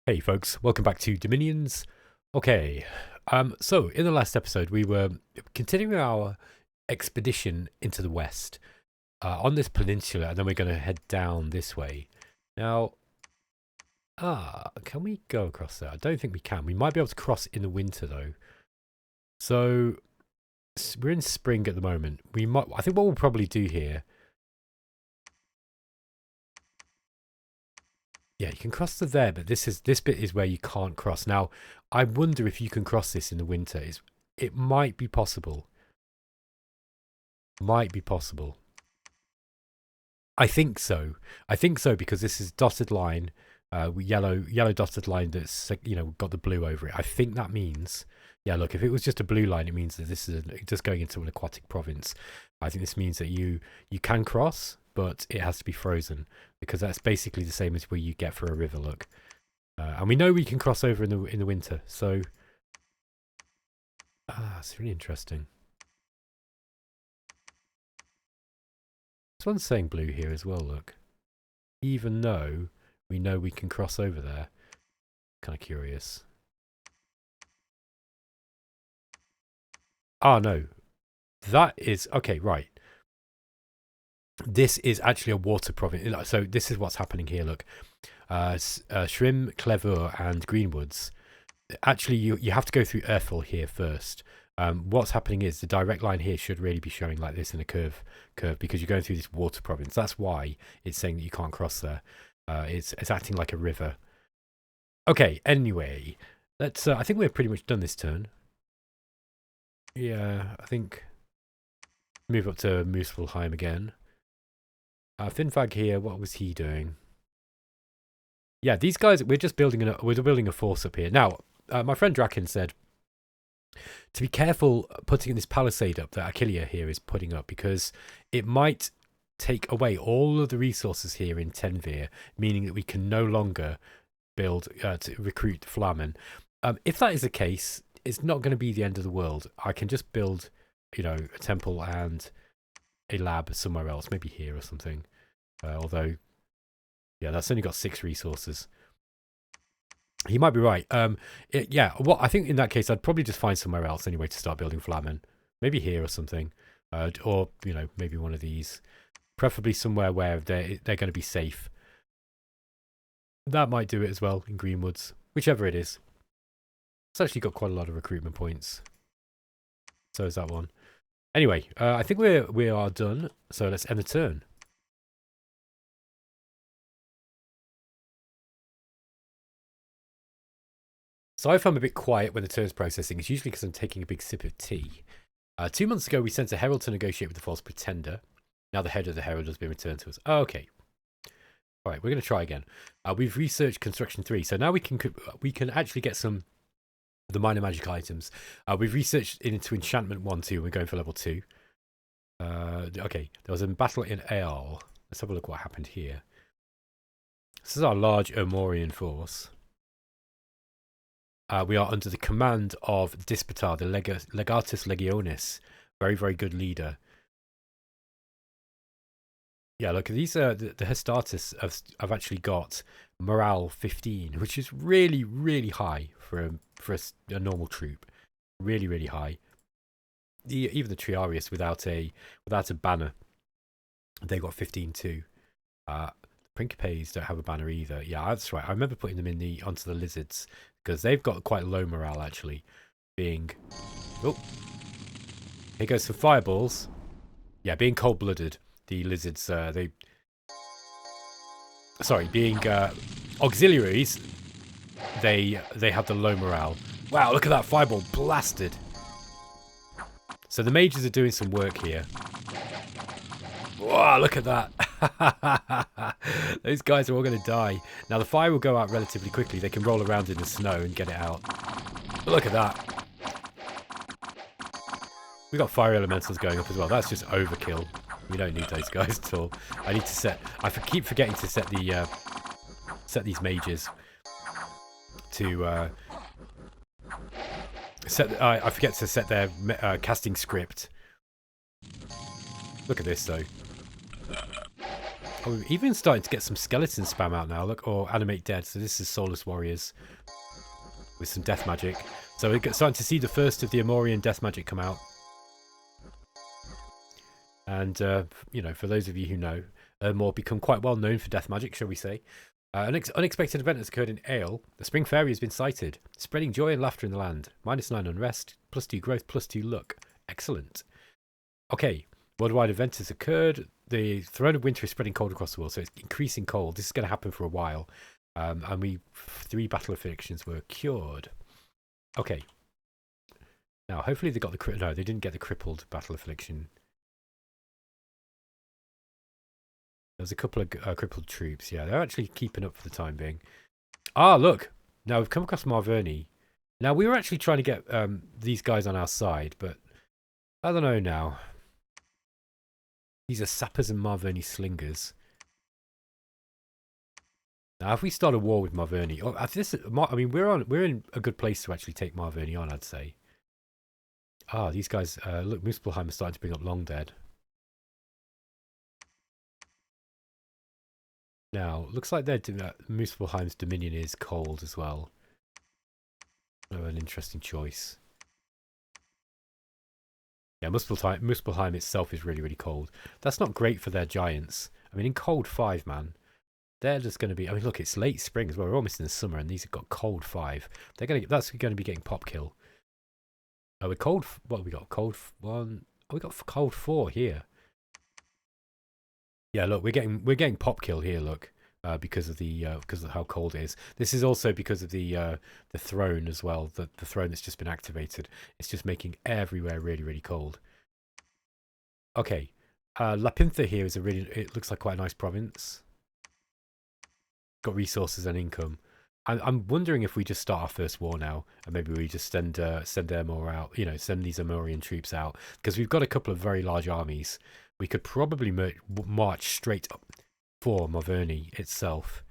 Hey folks, welcome back to Dominions. Okay, so in the last episode we were continuing our expedition into the west on this peninsula, and then we're going to head down this way. Now, can we go across there? I don't think we can. We might be able to cross in the winter though. So we're in spring at the moment. I think what we'll probably do here. Yeah, you can cross to there, but this bit is where you can't cross. Now, I wonder if you can cross this in the winter. It might be possible. Might be possible. I think so. I think so because this is dotted line, yellow dotted line that's got the blue over it. I think that means, yeah. Look, if it was just a blue line, it means that this is just going into an aquatic province. I think this means that you can cross, but it has to be frozen because that's basically the same as where you get for a river. Look, and we know we can cross over in the winter. So, it's really interesting. This one's saying blue here as well. Look, even though we know we can cross over there. Kind of curious. Oh no, that is okay. Right. This is actually a water province. So this is what's happening here. Look, Shrim, Clever, and Greenwoods. Actually, you have to go through Erfel here first. What's happening is the direct line here should really be showing like this in a curve because you're going through this water province. That's why it's saying that you can't cross there. It's acting like a river. Okay. Anyway, let's. I think we're pretty much done this turn. Yeah, I think. Move up to Mooselheim again. Finfag here, what was he doing? Yeah, these guys, we're building a force up here. Now, my friend Draken said to be careful putting this palisade up that Achillea here is putting up because it might take away all of the resources here in Tenvir, meaning that we can no longer build to recruit Flamen. If that is the case, it's not going to be the end of the world. I can just build, a temple and a lab somewhere else, maybe here or something. Although, yeah, that's only got 6 resources. He might be right. Well, I think in that case, I'd probably just find somewhere else anyway to start building Flamen. Maybe here or something. Or, maybe one of these. Preferably somewhere where they're going to be safe. That might do it as well in Greenwoods. Whichever it is. It's actually got quite a lot of recruitment points. So is that one. Anyway, I think we are done. So let's end the turn. So if I'm a bit quiet when the turn's processing, it's usually because I'm taking a big sip of tea. 2 months ago, we sent a herald to negotiate with the false pretender. Now the head of the herald has been returned to us. Oh, okay. All right, we're going to try again. We've researched construction 3, so now we can actually get some of the minor magic items. We've researched into enchantment 1, 2. We're going for level 2. Okay, there was a battle in Earl. Let's have a look what happened here. This is our large Ermorian force. We are under the command of Dispatar, the Legatus Legionis. Very, very good leader. Yeah, look, these the Hestatus have actually got morale 15, which is really, really high for a normal troop. Really, really high. Even the Triarius without a banner, they got 15 too. Principes don't have a banner either. Yeah, that's right. I remember putting them onto the lizards because they've got quite low morale actually. Being, oh, here goes some fireballs. Yeah, being cold-blooded. The lizards, being auxiliaries, they have the low morale. Wow, look at that fireball blasted. So the mages are doing some work here. Wow, look at that. Those guys are all going to die. Now the fire will go out relatively quickly. They can roll around in the snow and get it out. But look at that. We got fire elementals going up as well. That's just overkill. We don't need those guys at all. I need to set. I keep forgetting to set set these mages to set. I forget to set their casting script. Look at this though. Oh, we're even starting to get some skeleton spam out now. Look, or animate dead. So this is Soulless Warriors with some death magic. So we're starting to see the first of the Ermorian death magic come out. And, you know, for those of you who know, Ermor become quite well known for death magic, shall we say. An unexpected event has occurred in Ale. The Spring Fairy has been sighted, spreading joy and laughter in the land. -9 unrest, +2 growth, +2 luck. Excellent. Okay, worldwide event has occurred. The Throne of Winter is spreading cold across the world, so it's increasing cold. This is going to happen for a while. And 3 battle afflictions were cured. Okay. Now, hopefully they got the... No, they didn't get the crippled battle affliction. There's a couple of crippled troops. Yeah, they're actually keeping up for the time being. Ah, look. Now, we've come across Marverni. Now, we were actually trying to get these guys on our side, but I don't know now. These are sappers and Marverni slingers. Now, if we start a war with Marverni, I mean, we're in a good place to actually take Marverni on, I'd say. Ah, these guys, look, Muspelheim is starting to bring up Long Dead. Now, looks like Muspelheim's Dominion is cold as well. Oh, an interesting choice. Yeah, Muspelheim itself is really, really cold. That's not great for their giants. I mean, in cold 5, man, they're just going to be... I mean, look, it's late spring as well. We're almost in the summer, and these have got cold 5. That's going to be getting pop kill. Oh, we're cold... What have we got? Cold 1... Oh, we got cold 4 here. Yeah, look, we're getting pop kill here, look. Because of how cold it is. This is also because of the throne as well. The throne that's just been activated. It's just making everywhere really, really cold. Okay, Lapintha here is it looks like quite a nice province. Got resources and income. I'm wondering if we just start our first war now, and maybe we just send Ermor out. You know, send these Ermorian troops out, because we've got a couple of very large armies. We could probably march straight up for Marverni itself,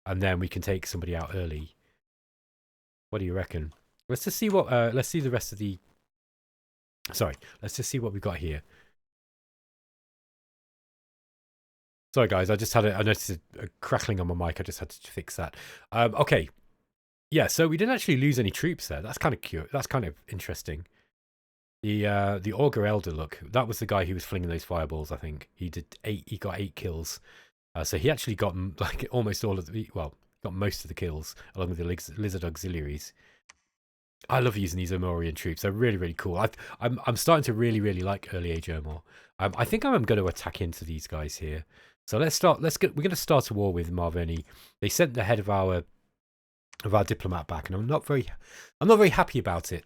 and then we can take somebody out early. What do you reckon? Let's just see what let's see the rest of the... Sorry, let's just see what we've got here. Sorry guys, I noticed a crackling on my mic. I just had to fix that. Okay, yeah, so we didn't actually lose any troops there. That's kind of cute. That's kind of interesting. The Augur Elder, look, that was the guy who was flinging those fireballs. I think he got 8 kills. So he actually got like almost all of the... Well, got most of the kills along with the lizard auxiliaries. I love using these Ermorian troops. They're really, really cool. I'm starting to really, really like early age Ermor. I think I'm going to attack into these guys here. So let's start. We're going to start a war with Marverni. They sent the head of our diplomat back, and I'm not very happy about it.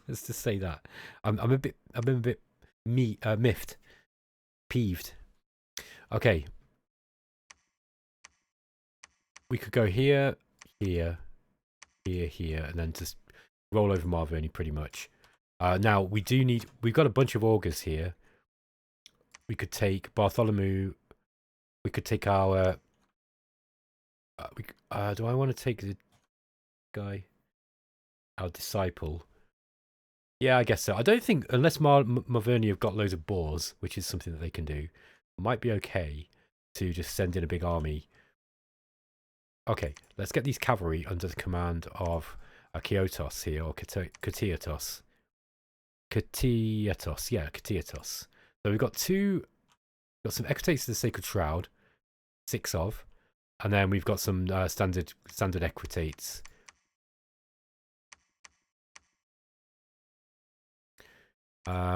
Let's just say that. I'm a bit miffed, peeved. Okay. We could go here, here, and then just roll over Marverni pretty much. Now we've got a bunch of augurs here. We could take Bartholomew. We could take our... do I want to take the guy? Our disciple. Yeah, I guess so. I don't think, unless Marverni have got loads of boars, which is something that they can do, it might be okay to just send in a big army. Okay, let's get these cavalry under the command of Kiotos here, or Katiatos. Yeah, Katiatos. So we've got some Equites of the Sacred Shroud, 6 of, and then we've got some standard Equites.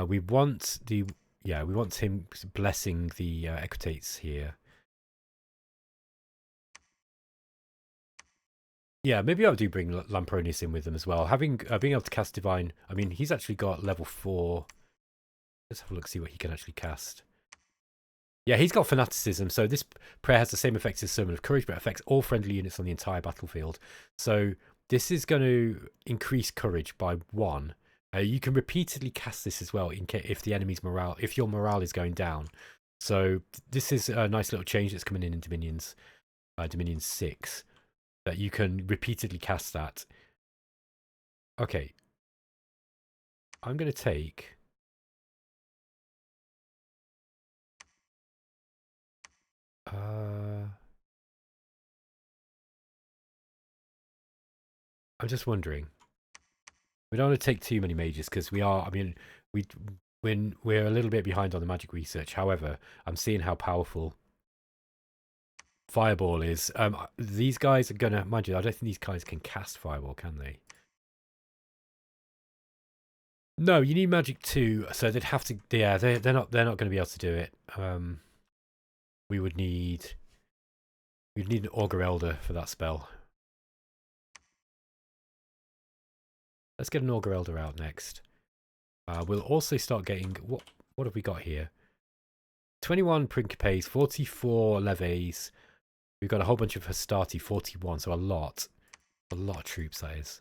We want him blessing the Equites here. Yeah, maybe I do bring Lampronius in with them as well. Being able to cast Divine, I mean, he's actually got level 4. Let's have a look, see what he can actually cast. Yeah, he's got Fanaticism, so this prayer has the same effect as Sermon of Courage, but affects all friendly units on the entire battlefield. So this is going to increase Courage by 1. You can repeatedly cast this as well if the enemy's morale, if your morale is going down. So this is a nice little change that's coming in Dominions, Dominion 6. That you can repeatedly cast that. Okay. I'm going to take... I'm just wondering. We don't want to take too many mages because we are. I mean, we're a little bit behind on the magic research. However, I'm seeing how powerful Fireball is. These guys are gonna, mind you, I don't think these guys can cast Fireball, can they? No, you need magic too, so they'd have to. Yeah, they're not going to be able to do it. We'd need an Augur Elder for that spell. Let's get an Augur Elder out next. We'll also start getting what have we got here? 21 Principes, 44 Leves. We've got a whole bunch of Hastati, 41, so a lot of troops, that is.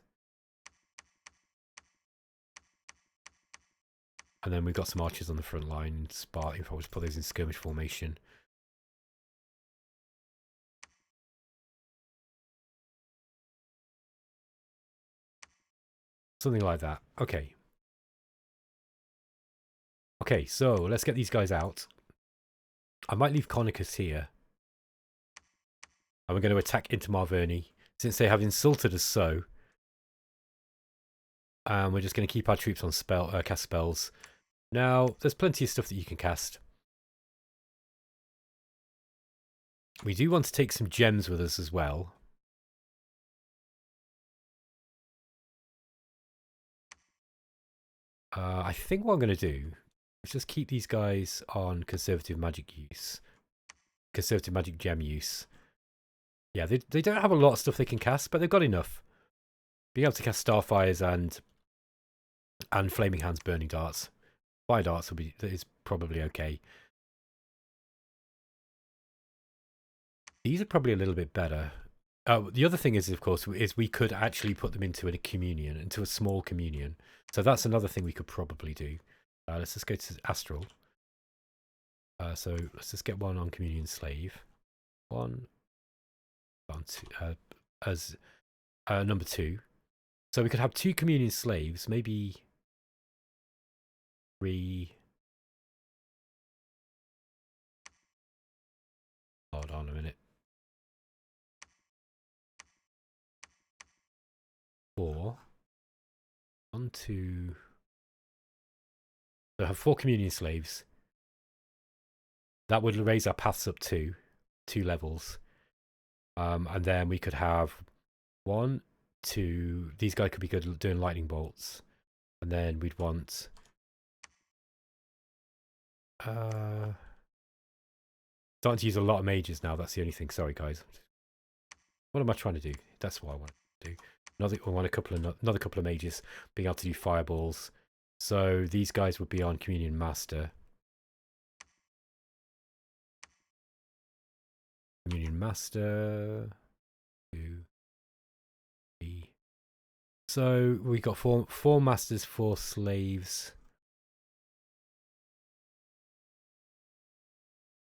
And then we've got some archers on the front line. Spartan, if I was to put those in skirmish formation. Something like that. Okay. Okay, so let's get these guys out. I might leave Conquest here. And we're going to attack into Marverni, since they have insulted us so. And we're just going to keep our troops on cast spells. Now, there's plenty of stuff that you can cast. We do want to take some gems with us as well. I think what I'm going to do is just keep these guys on conservative magic use. Conservative magic gem use. Yeah, they don't have a lot of stuff they can cast, but they've got enough. Being able to cast Starfires and Flaming Hands, Burning Darts. Fire Darts is probably okay. These are probably a little bit better. The other thing is, of course, is we could actually put them into a communion, into a small communion. So that's another thing we could probably do. Let's just go to Astral. So let's just get one on Communion Slave. One on as number 2. So we could have 2 Communion Slaves, maybe 3. Hold on a minute. 4. 1, 2. So I have 4 Communion Slaves. That would raise our paths up to 2 levels. And then we could have 1, 2. These guys could be good at doing lightning bolts. And then we'd want starting to use a lot of mages now. That's the only thing. Sorry, guys. What am I trying to do? That's what I want to do. Another couple of mages being able to do fireballs. So these guys would be on Communion Master. Communion Master. 2, 3. So we got four masters, 4 slaves.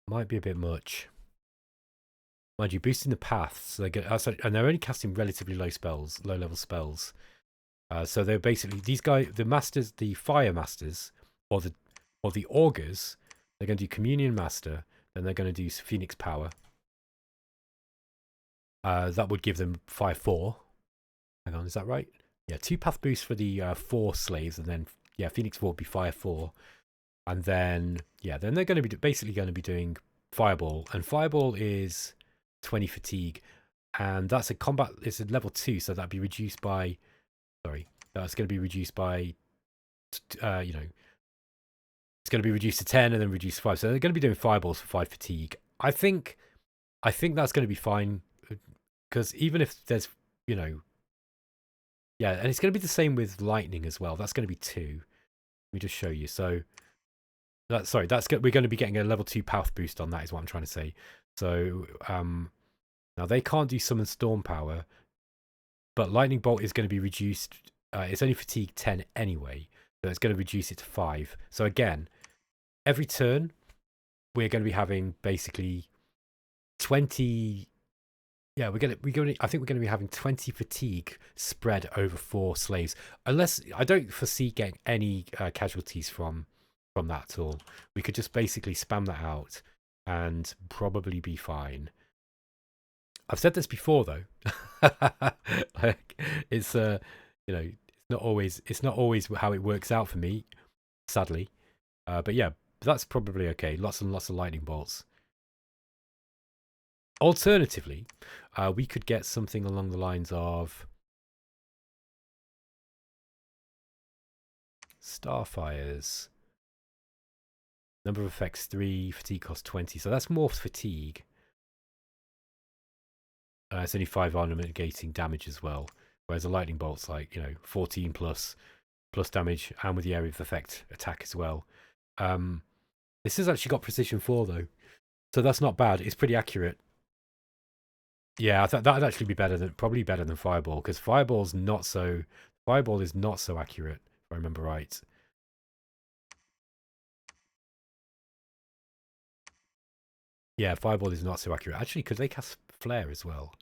Might be a bit much. Mind you, boosting the paths, they get outside, and they're only casting relatively low level spells. So they're basically these guys, the masters, the fire masters, or the augurs. They're going to do Communion Master, then they're going to do Phoenix Power. That would give them 5/4. Hang on, is that right? Yeah, 2 path boosts for the 4 slaves, and then yeah, Phoenix 4 would be 5/4. And then yeah, then they're going to be basically going to be doing Fireball, and Fireball is 20 fatigue, and that's a combat. It's a level 2, so that'd be reduced by. Sorry, that's going to be reduced by. It's going to be reduced to 10 and then reduced to 5. So they're going to be doing Fireballs for 5 fatigue. I think that's going to be fine, because even if there's yeah, and it's going to be the same with lightning as well. That's going to be 2. Let me just show you. So we're going to be getting a level 2 path boost on that, is what I'm trying to say. So now they can't do summon storm power, but lightning bolt is going to be reduced. It's only fatigue 10 anyway, so it's going to reduce it to 5. So again, every turn we're going to be having basically 20. Yeah, I think we're going to be having 20 fatigue spread over 4 slaves, unless I don't foresee getting any casualties from that at all. We could just basically spam that out. and probably be fine. I've said this before though. Like, it's you know, it's not always how it works out for me, sadly. But yeah, that's probably okay. Lots and lots of lightning bolts. Alternatively, we could get something along the lines of Starfires. Number of effects 3, fatigue cost 20. So that's more fatigue. It's only 5 armor negating damage as well. Whereas a lightning bolt's like, 14 plus damage, and with the area of effect attack as well. This has actually got precision 4 though. So that's not bad. It's pretty accurate. Yeah, I thought that'd actually be probably better than Fireball, because Fireball is not so accurate, if I remember right. Yeah, Fireball is not so accurate. Actually, could they cast Flare as well?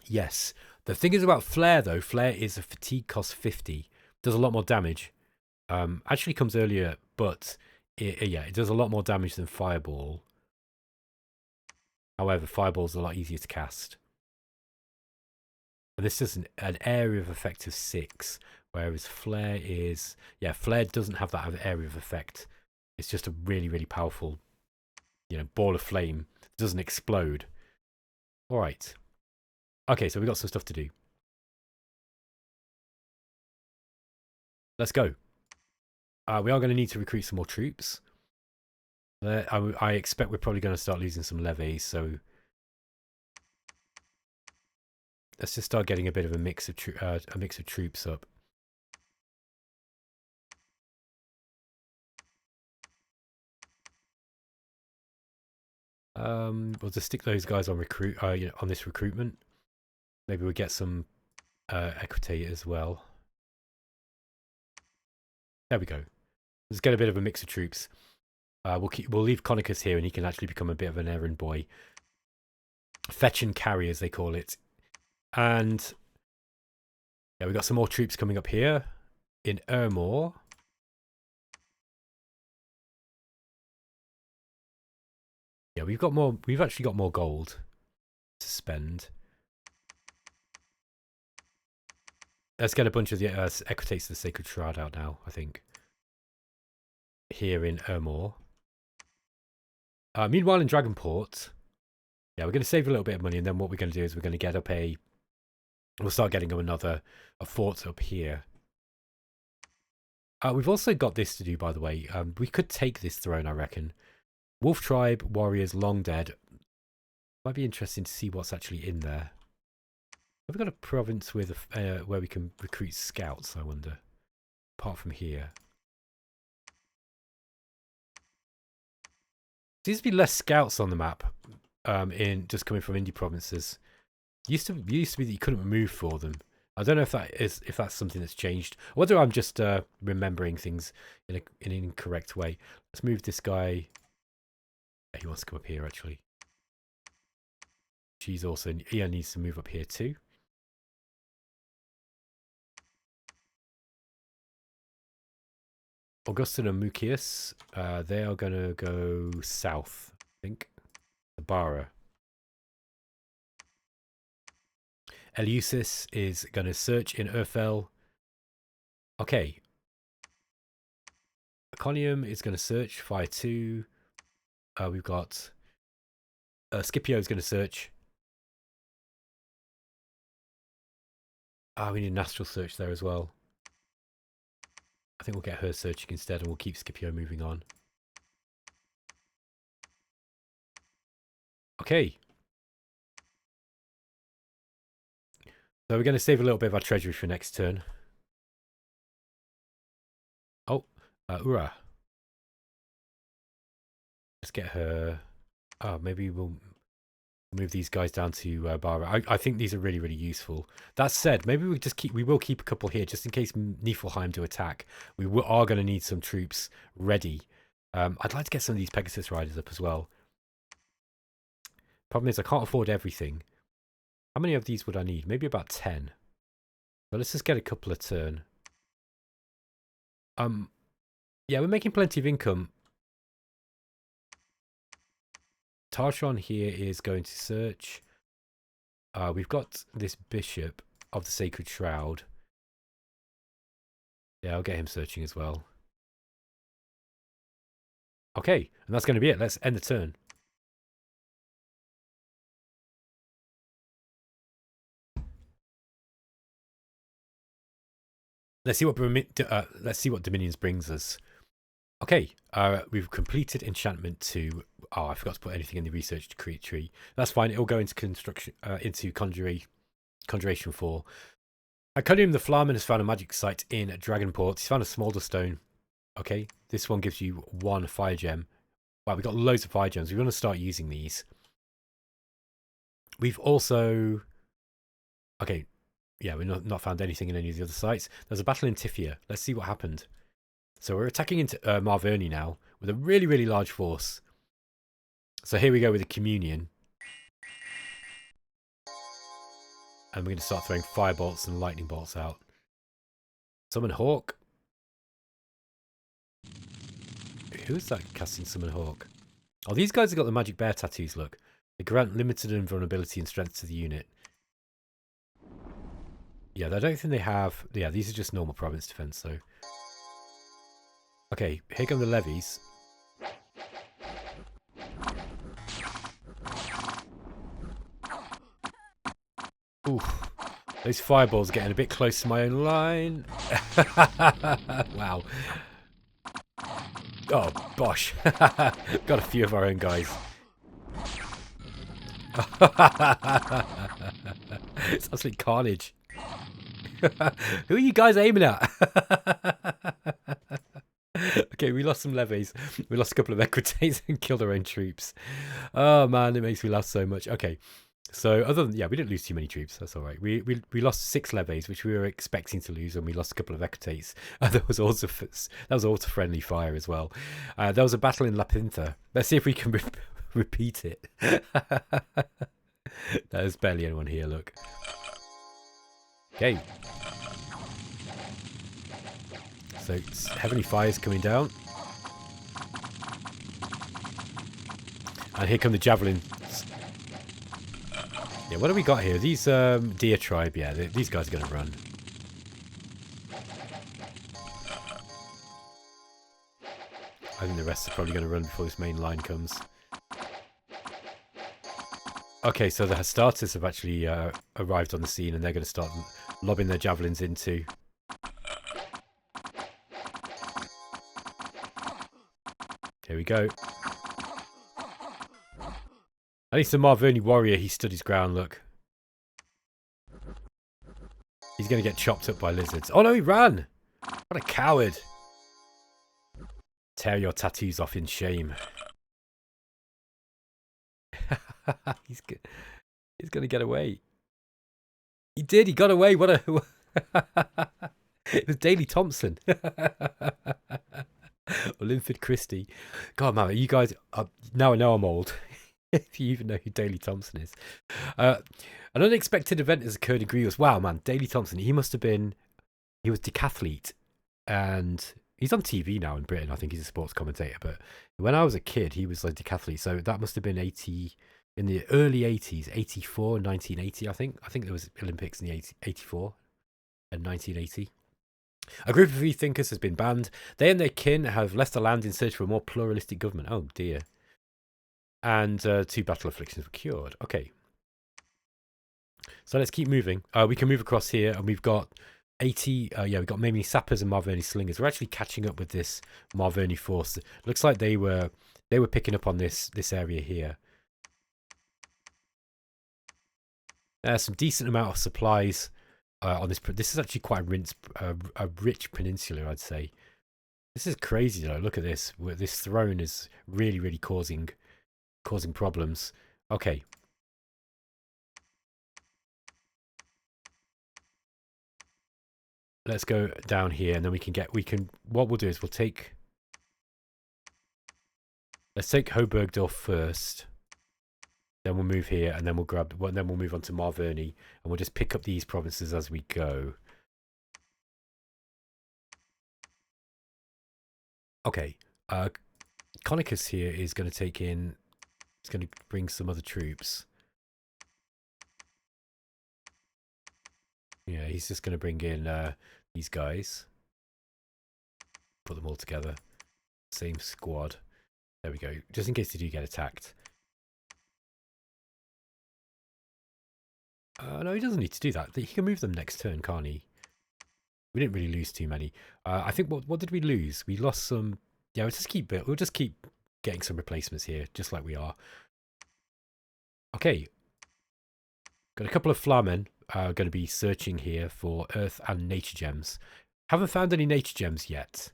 Yes. The thing is about Flare, though, Flare is a fatigue cost 50. Does a lot more damage. Actually comes earlier, but it does a lot more damage than Fireball. However, Fireball's a lot easier to cast. And this is an area of effect of 6, whereas Flare is... Yeah, Flare doesn't have that area of effect. It's just a really, really powerful, ball of flame. It doesn't explode. All right. Okay, so we've got some stuff to do. Let's go. We are going to need to recruit some more troops. I expect we're probably going to start losing some levies, so let's just start getting a bit of a mix of troops up. We'll just stick those guys on on this recruitment. Maybe we'll get some equity as well. There we go. Let's get a bit of a mix of troops. We'll leave Conquest here, and he can actually become a bit of an errand boy. Fetch and carry, as they call it. And yeah, we've got some more troops coming up here in Ermor. Yeah, we've actually got more gold to spend. Let's get a bunch of the Equites of the Sacred Shroud out now, I think. Here in Ermor. Meanwhile, in Dragonport, yeah, we're going to save a little bit of money, and then what we're going to do is we're going to get up we'll start getting a fort up here. We've also got this to do, by the way. We could take this throne, I reckon. Wolf Tribe, Warriors, Long Dead. Might be interesting to see what's actually in there. Have we got a province with where we can recruit scouts, I wonder? Apart from here. Seems to be less scouts on the map in just coming from indie provinces. Used to be that you couldn't move for them. I don't know if that's something that's changed. Whether I'm just remembering things in an incorrect way. Let's move this guy. He wants to come up here actually. He needs to move up here too. Augustin and Mucius, they are going to go south, I think. Bara. Eleusis is going to search in Urfel. Okay. Iconium is going to search, fire 2. We've got Scipio is going to search. We need an astral search there as well. I think we'll get her searching instead, and we'll keep Scipio moving on. Okay. So we're going to save a little bit of our treasury for next turn. Oh, Ura. Let's get her. Oh, maybe we'll move these guys down to Bara. I think these are really, really useful. That said, maybe we will keep a couple here just in case Niflheim do attack. We are going to need some troops ready. I'd like to get some of these Pegasus riders up as well. Problem is I can't afford everything. How many of these would I need? Maybe about 10. But let's just get a couple a turn. Yeah, we're making plenty of income. Tarshan here is going to search. We've got this Bishop of the Sacred Shroud. Yeah, I'll get him searching as well. Okay, and that's going to be it. Let's end the turn. Let's see what Dominions brings us. Okay, we've completed enchantment 2. Oh, I forgot to put anything in the research to create tree. That's fine. It'll go into construction, into conjuration 4. Iconium the Flamen has found a magic site in Dragonport. He's found a smolder stone. Okay, this one gives you 1 fire gem. Wow, we've got loads of fire gems. We want to start using these. We've also... Okay, yeah, we've not found anything in any of the other sites. There's a battle in Tifia. Let's see what happened. So we're attacking into Marverni now with a really, really large force. So here we go with the Communion. And we're going to start throwing firebolts and lightning bolts out. Summon Hawk. Who is that casting Summon Hawk? Oh, these guys have got the magic bear tattoos, look. They grant limited invulnerability and strength to the unit. Yeah, I don't think they have... Yeah, these are just normal province defense, though. Okay, here come the levies. Oof. Those fireballs are getting a bit close to my own line. Wow. Oh, bosh. Got a few of our own guys. It's absolute carnage. Who are you guys aiming at? Okay, we lost some levies. We lost a couple of equites and killed our own troops. Oh man, it makes me laugh so much. Okay, so other than, yeah, we didn't lose too many troops. That's all right. We lost 6 levies, which we were expecting to lose, and we lost a couple of equites. That was also friendly fire as well. There was a battle in Lapintha. Let's see if we can repeat it. There's barely anyone here. Look. Okay. So heavenly fire's coming down. And here come the javelins. Yeah, what do we got here? These deer tribe, yeah, these guys are going to run. I think the rest are probably going to run before this main line comes. Okay, so the Astartes have actually arrived on the scene, and they're going to start lobbing their javelins into... Here we go. At least the Marverni warrior, he stood his ground, look. He's going to get chopped up by lizards. Oh no, he ran! What a coward. Tear your tattoos off in shame. He's going to get away. He did, he got away. What a... It was Daley Thompson. Or Linford Christie. God, man, you guys... now I know I'm old. If you even know who Daley Thompson is. An unexpected event has occurred in Grievous. Wow, man, Daley Thompson, he must have been... He was decathlete. And he's on TV now in Britain. I think he's a sports commentator. But when I was a kid, he was like decathlete. So that must have been 80... In the early 80s, 84, 1980, I think. I think there was Olympics in the 84 and 1980. A group of free thinkers has been banned. They and their kin have left the land in search for a more pluralistic government. Oh, dear. And 2 battle afflictions were cured. Okay. So let's keep moving. We can move across here, and we've got 80... yeah, we've got mainly sappers and Marverni slingers. We're actually catching up with this Marverni force. Looks like they were picking up on this area here. Some decent amount of supplies on this. This is actually quite a rich peninsula, I'd say. This is crazy, though. Look at this. This throne is really, really causing problems. Okay. Let's go down here, and then what we'll do is let's take Hoburgdorf first. Then we'll move here, and then we'll move on to Marverni, and we'll just pick up these provinces as we go. Okay. Conquest here is going to take in... It's going to bring some other troops. Yeah, he's just going to bring in these guys. Put them all together. Same squad. There we go. Just in case they do get attacked. No, he doesn't need to do that. He can move them next turn, can't he? We didn't really lose too many. I think what did we lose? We lost some. Yeah, we'll just keep getting some replacements here, just like we are. Okay. Got a couple of Flamen going to be searching here for Earth and Nature Gems. Haven't found any Nature Gems yet.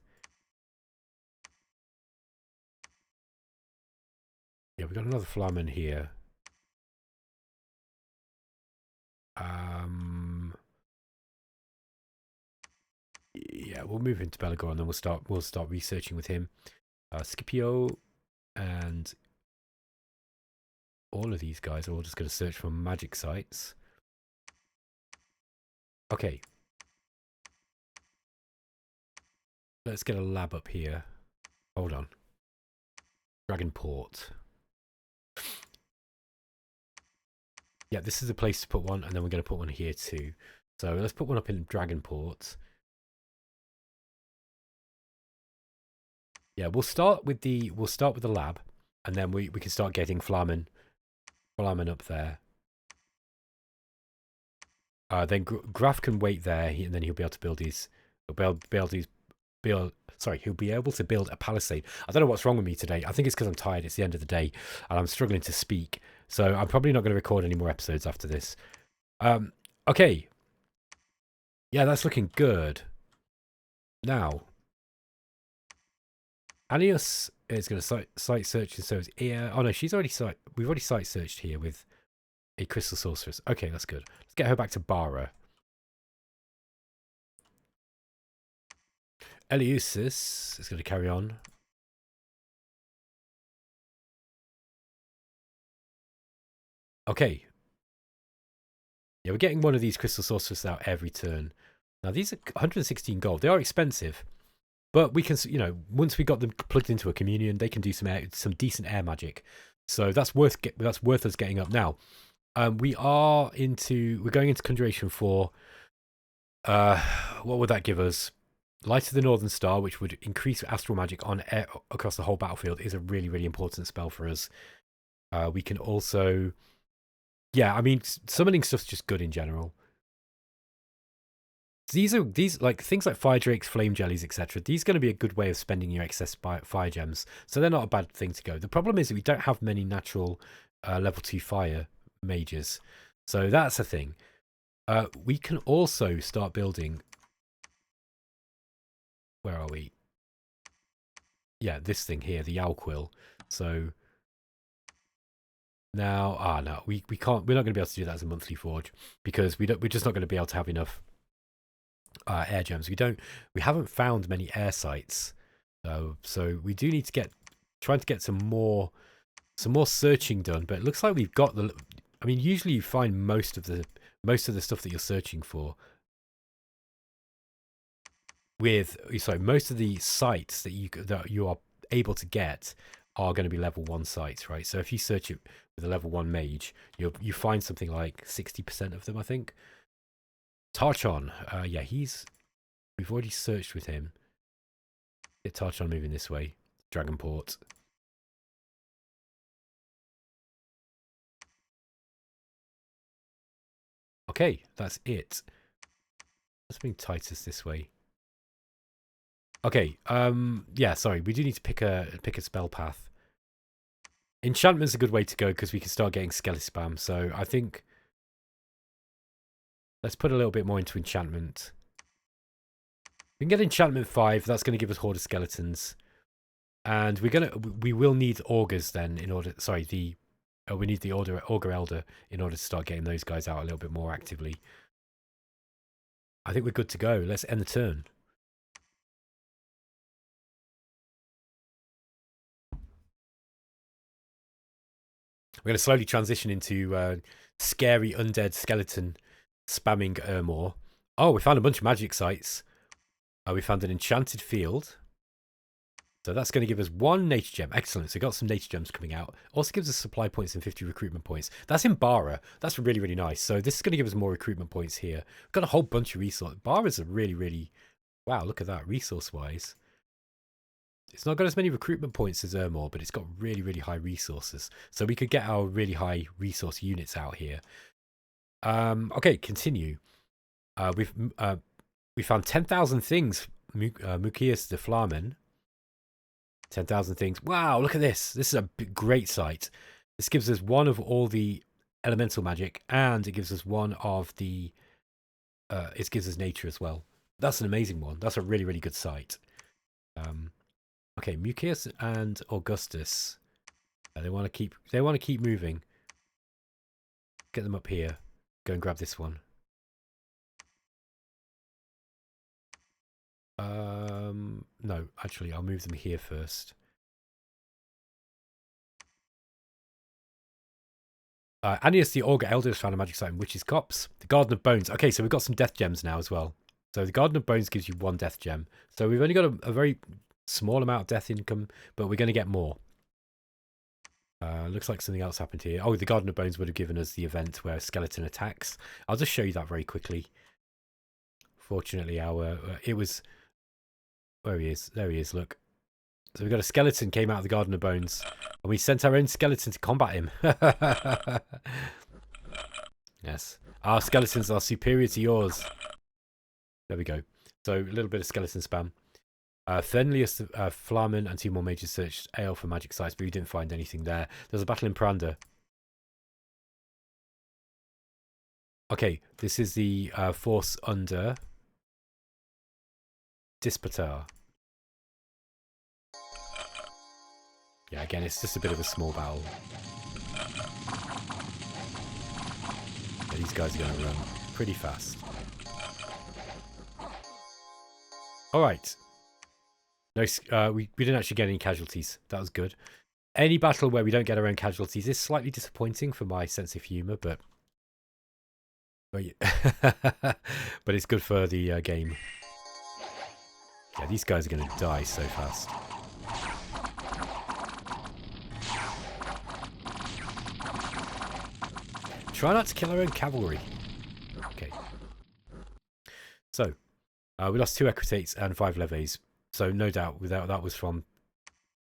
Yeah, we've got another Flamen here. Yeah, we'll move into Belagor and then we'll start researching with him. Scipio and all of these guys are all just going to search for magic sites. Okay. Let's get a lab up here. Hold on. Dragonport. Yeah, this is a place to put one, and then we're going to put one here too. So let's put one up in Dragonport. Yeah, we'll start with the lab, and then we can start getting Flamen up there. Then Graf can wait there, and then he'll be able to build his. He'll be able to build a palisade. I don't know what's wrong with me today. I think it's because I'm tired. It's the end of the day, and I'm struggling to speak. So I'm probably not going to record any more episodes after this. Okay. Yeah, that's looking good. Now, Anius is going to site search, and so is Ear. Oh no, we've already site searched here with a crystal sorceress. Okay, that's good. Let's get her back to Bara. Eleusis is going to carry on. Okay. Yeah, we're getting one of these crystal sorceresses out every turn. Now, these are 116 gold. They are expensive, but we can, once we got them plugged into a communion, they can do some decent air magic. So that's worth us getting up now. We're going into Conjuration 4. What would that give us? Light of the Northern Star, which would increase astral magic on air across the whole battlefield, is a really, really important spell for us. We can also, yeah, I mean, summoning stuff's just good in general. These like things like fire drakes, flame jellies, etc. These are going to be a good way of spending your excess fire gems, so they're not a bad thing to go. The problem is that we don't have many natural level 2 fire mages, so that's a thing. We can also start building. Where are we? Yeah, this thing here, the Owl Quill. So now, no, we can't. We're not going to be able to do that as a monthly forge because we're just not going to be able to have enough air gems. We haven't found many air sites, so we do need to trying to get some more searching done. But it looks like we've got the. I mean, usually you find most of the stuff that you're searching for most of the sites that you are able to get are going to be level 1 sites, right? So if you search it with a level 1 mage, you find something like 60% of them, I think. Tarchon, yeah, we've already searched with him. Get Tarchon moving this way. Dragonport. Okay, that's it. Let's bring Titus this way. Okay, yeah, sorry, we do need to pick a spell path. Enchantment's a good way to go because we can start getting skeleton spam. So I think let's put a little bit more into enchantment. We can get enchantment 5. That's going to give us Horde of Skeletons, and we will need augurs then in order. Sorry, we need the augur elder in order to start getting those guys out a little bit more actively. I think we're good to go. Let's end the turn. We're going to slowly transition into scary undead skeleton spamming Ermor. Oh, we found a bunch of magic sites. We found an enchanted field. So that's going to give us 1 nature gem. Excellent. So we got some nature gems coming out. Also gives us supply points and 50 recruitment points. That's in Bara. That's really, really nice. So this is going to give us more recruitment points here. We've got a whole bunch of resources. Bara's a really, really... Wow, look at that, resource-wise. It's not got as many recruitment points as Ermor, but it's got really, really high resources. So we could get our really high resource units out here. Okay, continue. We found 10,000 things. Mucius de Flamen. 10,000 things. Wow, look at this. This is a great site. This gives us 1 of all the elemental magic, and it gives us 1 of the... it gives us nature as well. That's an amazing one. That's a really, really good site. Okay, Mucius and Augustus. They want to keep moving. Get them up here. Go and grab this one. No, actually, I'll move them here first. Annius the Augur Elder has found a magic site in Witch's Copse. The Garden of Bones. Okay, so we've got some death gems now as well. So the Garden of Bones gives you 1 death gem. So we've only got a very small amount of death income, but we're going to get more. Looks like something else happened here. Oh, the Garden of Bones would have given us the event where a skeleton attacks. I'll just show you that very quickly. Fortunately, it was... Where he is. There he is, look. So we've got a skeleton came out of the Garden of Bones, and we sent our own skeleton to combat him. Yes. Our skeletons are superior to yours. There we go. So a little bit of skeleton spam. Fenlius, Flamen, and 2 more mages searched Ale for magic sites, but we didn't find anything there. There's a battle in Pranda. Okay, this is the force under Dispatar. Yeah, again, it's just a bit of a small battle. Yeah, these guys are going to run pretty fast. Alright. No, we didn't actually get any casualties. That was good. Any battle where we don't get our own casualties is slightly disappointing for my sense of humour, but it's good for the game. Yeah, these guys are going to die so fast. Try not to kill our own cavalry. Okay. So, we lost 2 equites and 5 levies. So no doubt that was from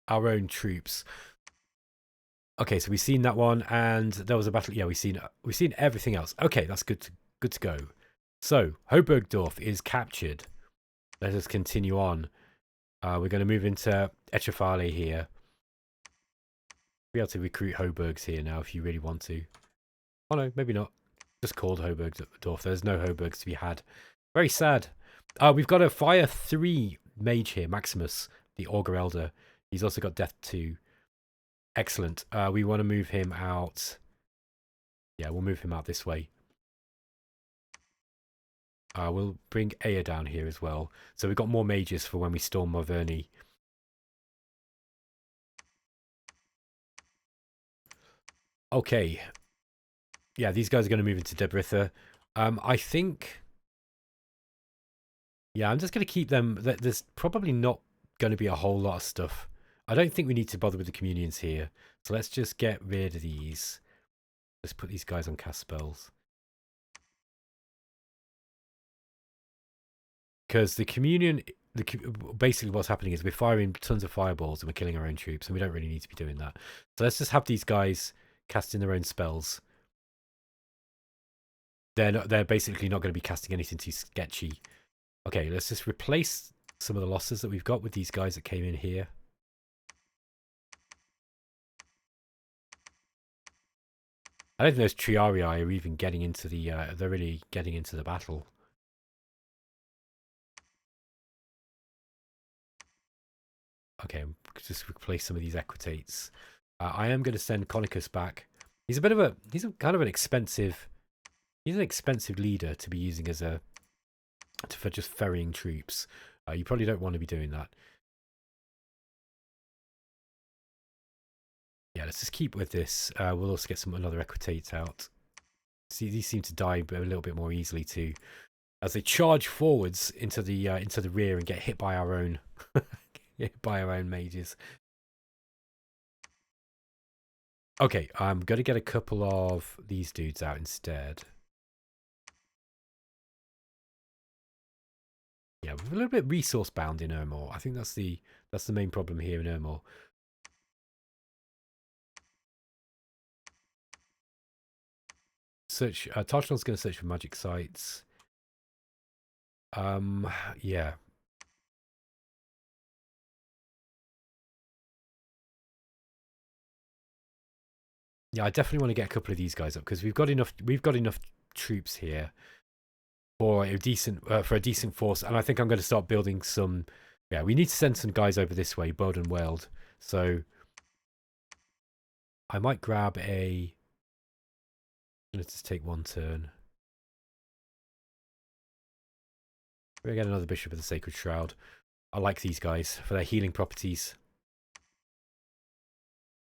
our own troops. Okay, so we've seen that one, and there was a battle. Yeah, we've seen everything else. Okay, that's good to go. So Hoburgdorf is captured. Let us continue on. We're going to move into Etchefale here. Be able to recruit Hoburgs here now if you really want to. Oh no, maybe not. Just called Hoburgdorf. There's no Hoburgs to be had. Very sad. We've got a Fire 3 mage here, Maximus, the Augur Elder. He's also got Death 2. Excellent. We want to move him out. Yeah, we'll move him out this way. We'll bring Aya down here as well. So we've got more mages for when we storm Marverni. Okay. Yeah, these guys are going to move into Debritha. I think... Yeah, I'm just going to keep them. There's probably not going to be a whole lot of stuff. I don't think we need to bother with the communions here. So let's just get rid of these. Let's put these guys on cast spells. Because the communion... basically what's happening is we're firing tons of fireballs and we're killing our own troops, and we don't really need to be doing that. So let's just have these guys casting their own spells. They're basically not going to be casting anything too sketchy. Okay, let's just replace some of the losses that we've got with these guys that came in here. I don't think those Triarii are even getting into the... they're really getting into the battle. Okay, just replace some of these equitates. I am going to send Conicus back. He's kind of an expensive... He's an expensive leader to be using as a... for just ferrying troops. You probably don't want to be doing that. Yeah, let's just keep with this. We'll also get another equitate out. See, these seem to die a little bit more easily too, as they charge forwards into the rear and get hit by our own. by our own mages. Okay, I'm going to get a couple of these dudes out instead. Yeah, we're a little bit resource bound in Ermor. I think that's the main problem here in Ermor. Search. Tarchelon's going to search for magic sites. Yeah. Yeah, I definitely want to get a couple of these guys up because we've got enough troops here for a decent force, and I think I'm going to start building some. Yeah, we need to send some guys over this way, Bod and Weld. So I might grab a. Let's just take one turn. We're going to get another Bishop of the Sacred Shroud. I like these guys for their healing properties.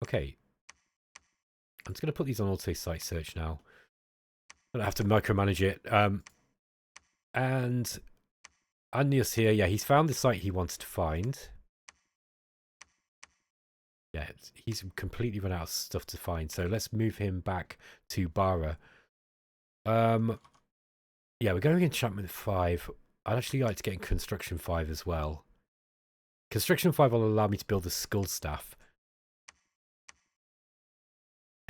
Okay. I'm just going to put these on auto site search now. I don't have to micromanage it. And Annius here, yeah, he's found the site he wants to find. Yeah, he's completely run out of stuff to find. So let's move him back to Bara. Yeah, we're going enchantment 5. I'd actually like to get in construction 5 as well. Construction 5 will allow me to build a skull staff.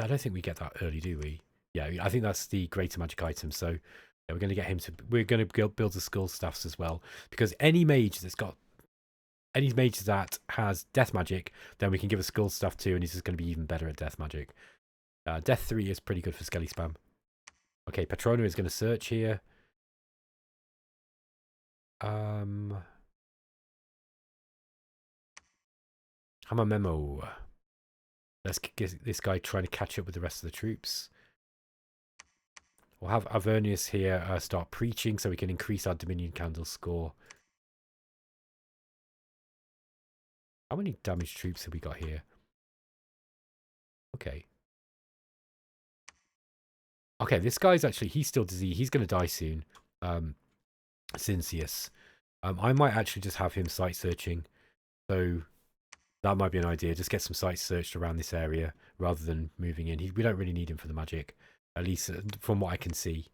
I don't think we get that early, do we? Yeah, I think that's the greater magic item. So yeah, we're going to get him to. We're going to build the skull staffs as well, because any mage that has death magic, then we can give a skull staff to, and he's just going to be even better at death magic. Death 3 is pretty good for skelly spam. Okay, Patrona is going to search here. Hammer Memo. Let's get this guy trying to catch up with the rest of the troops. We'll have Avernius here start preaching so we can increase our Dominion Candle score. How many damaged troops have we got here? Okay. Okay, this guy's actually, he's still diseased. He's going to die soon. Cincius. I might actually just have him site searching. So that might be an idea. Just get some sites searched around this area rather than moving in. We don't really need him for the magic. At least from what I can see.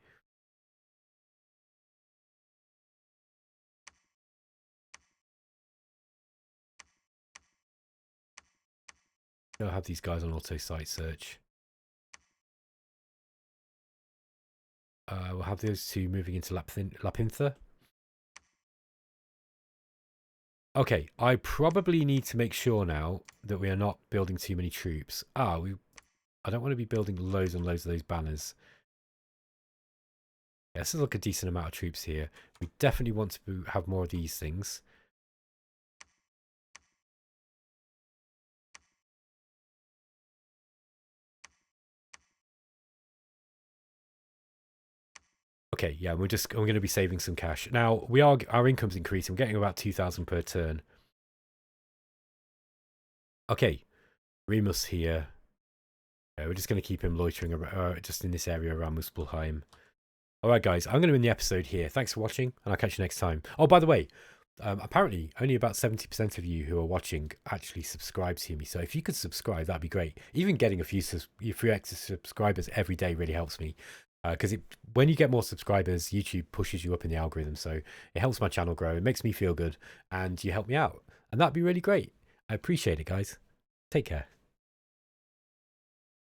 I'll have these guys on auto site search. We'll have those two moving into Lapintha. Okay, I probably need to make sure now that we are not building too many troops. I don't want to be building loads and loads of those banners. Yeah, this is like a decent amount of troops here. We definitely want to have more of these things. Okay, yeah, we're going to be saving some cash. Now, our income's increasing. We're getting about 2,000 per turn. Okay, Remus here. Yeah, we're just going to keep him loitering just in this area around Muspelheim. Alright guys, I'm going to end the episode here. Thanks for watching, and I'll catch you next time. Oh, by the way, apparently only about 70% of you who are watching actually subscribe to me. So if you could subscribe, that'd be great. Even getting a few extra subscribers every day really helps me. Because when you get more subscribers, YouTube pushes you up in the algorithm. So it helps my channel grow. It makes me feel good, and you help me out. And that'd be really great. I appreciate it, guys. Take care.